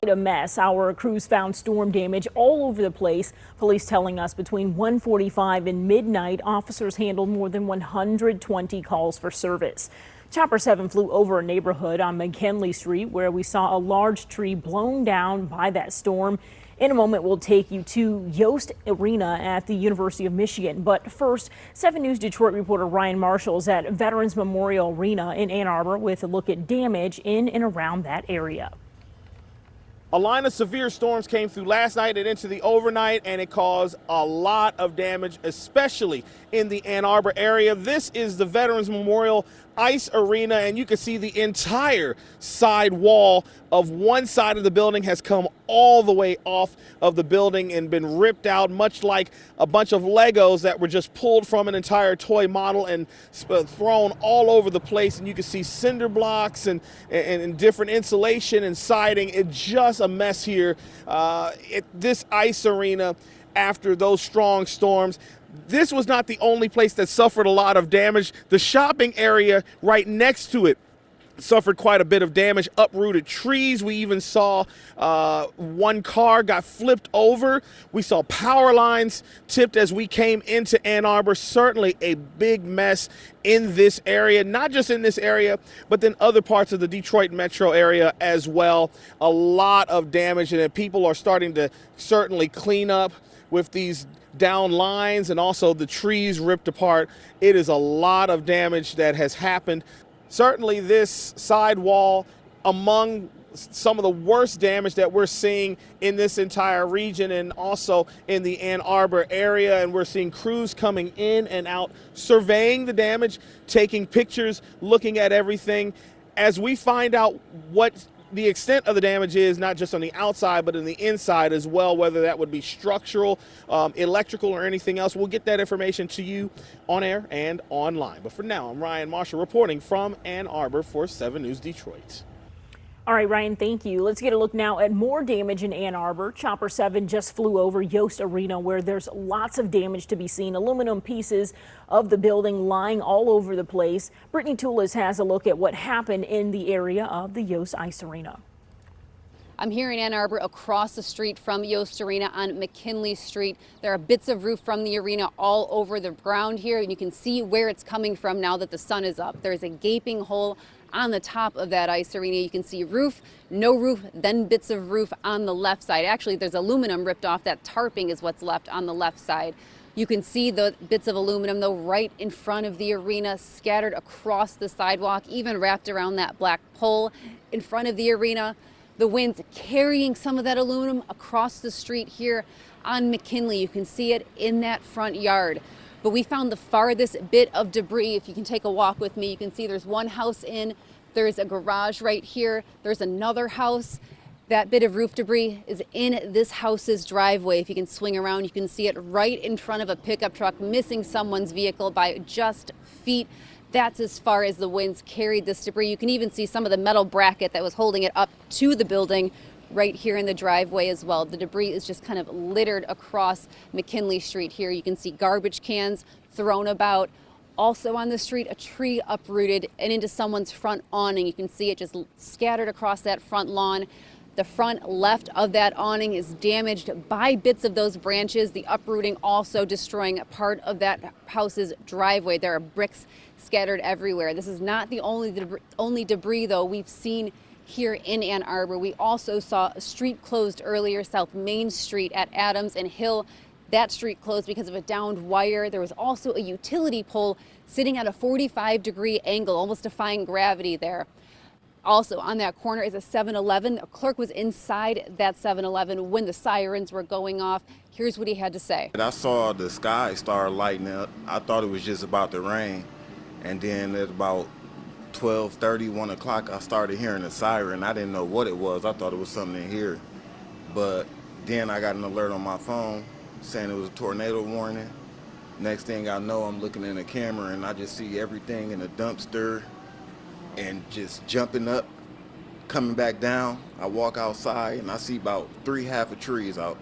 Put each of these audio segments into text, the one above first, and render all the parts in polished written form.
A mess. Our crews found storm damage all over the place. Police telling us between 1:45 and midnight, officers handled more than 120 calls for service. Chopper 7 flew over a neighborhood on McKinley Street where we saw a large tree blown down by that storm. In a moment, we'll take you to Yost Arena at the University of Michigan. But first, 7 News Detroit reporter Ryan Marshall is at Veterans Memorial Arena in Ann Arbor with a look at damage in and around that area. A line of severe storms came through last night and into the overnight, and it caused a lot of damage, especially in the Ann Arbor area. This is the Veterans Memorial Ice Arena, and you can see the entire side wall of one side of the building has come all the way off of the building and been ripped out, much like a bunch of Legos that were just pulled from an entire toy model and thrown all over the place. And you can see cinder blocks and different insulation and siding. It's just a mess here. This ice arena, after those strong storms, this was not the only place that suffered a lot of damage. The shopping area right next to it suffered quite a bit of damage, uprooted trees. We even saw one car got flipped over. We saw power lines tipped as we came into Ann Arbor. Certainly a big mess in this area, not just in this area, but then other parts of the Detroit metro area as well. A lot of damage, and people are starting to certainly clean up with these down lines and also the trees ripped apart. It is a lot of damage that has happened. Certainly this sidewall among some of the worst damage that we're seeing in this entire region and also in the Ann Arbor area. And we're seeing crews coming in and out, surveying the damage, taking pictures, looking at everything. As we find out what the extent of the damage is, not just on the outside, but in the inside as well, whether that would be structural, electrical, or anything else. We'll get that information to you on air and online. But for now, I'm Ryan Marshall reporting from Ann Arbor for 7 News Detroit. All right, Ryan, thank you. Let's get a look now at more damage in Ann Arbor. Chopper 7 just flew over Yost Arena, where there's lots of damage to be seen. Aluminum pieces of the building lying all over the place. Brittany Toulis has a look at what happened in the area of the Yost Ice Arena. I'm here in Ann Arbor across the street from Yost Arena on McKinley Street. There are bits of roof from the arena all over the ground here, and you can see where it's coming from now that the sun is up. There's a gaping hole on the top of that ice arena. You can see roof, no roof, then bits of roof on the left side. Actually, there's aluminum ripped off. That tarping is what's left on the left side. You can see the bits of aluminum, though, right in front of the arena, scattered across the sidewalk, even wrapped around that black pole in front of the arena. The wind's carrying some of that aluminum across the street here on McKinley. You can see it in that front yard. But we found the farthest bit of debris. If you can take a walk with me, you can see there's one house in, there's a garage right here, there's another house. That bit of roof debris is in this house's driveway. If you can swing around, you can see it right in front of a pickup truck, missing someone's vehicle by just feet. That's as far as the winds carried this debris. You can even see some of the metal bracket that was holding it up to the building right here in the driveway as well. The debris is just kind of littered across McKinley Street here. You can see garbage cans thrown about. Also on the street, a tree uprooted and into someone's front awning. You can see it just scattered across that front lawn. The front left of that awning is damaged by bits of those branches. The uprooting also destroying part of that house's driveway. There are bricks scattered everywhere. This is not the only debris, though, we've seen here in Ann Arbor. We also saw a street closed earlier, South Main Street at Adams and Hill. That street closed because of a downed wire. There was also a utility pole sitting at a 45-degree angle, almost defying gravity there. Also on that corner is a 7-Eleven. A clerk was inside that 7-Eleven when the sirens were going off. Here's what he had to say. I saw the sky start lighting up. I thought it was just about to rain. And then at about 12:30, 1 o'clock, I started hearing a siren. I didn't know what it was. I thought it was something in here. But then I got an alert on my phone saying it was a tornado warning. Next thing I know, I'm looking in the camera and I just see everything in a dumpster and just jumping up, coming back down. I walk outside and I see about 3 half of trees out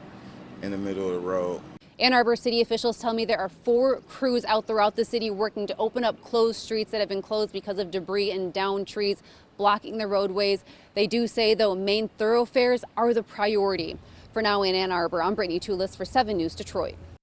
in the middle of the road. Ann Arbor city officials tell me there are 4 crews out throughout the city working to open up closed streets that have been closed because of debris and downed trees. blocking the roadways. They do say, though, main thoroughfares are the priority. For now in Ann Arbor, I'm Brittany Toulis for 7 News Detroit.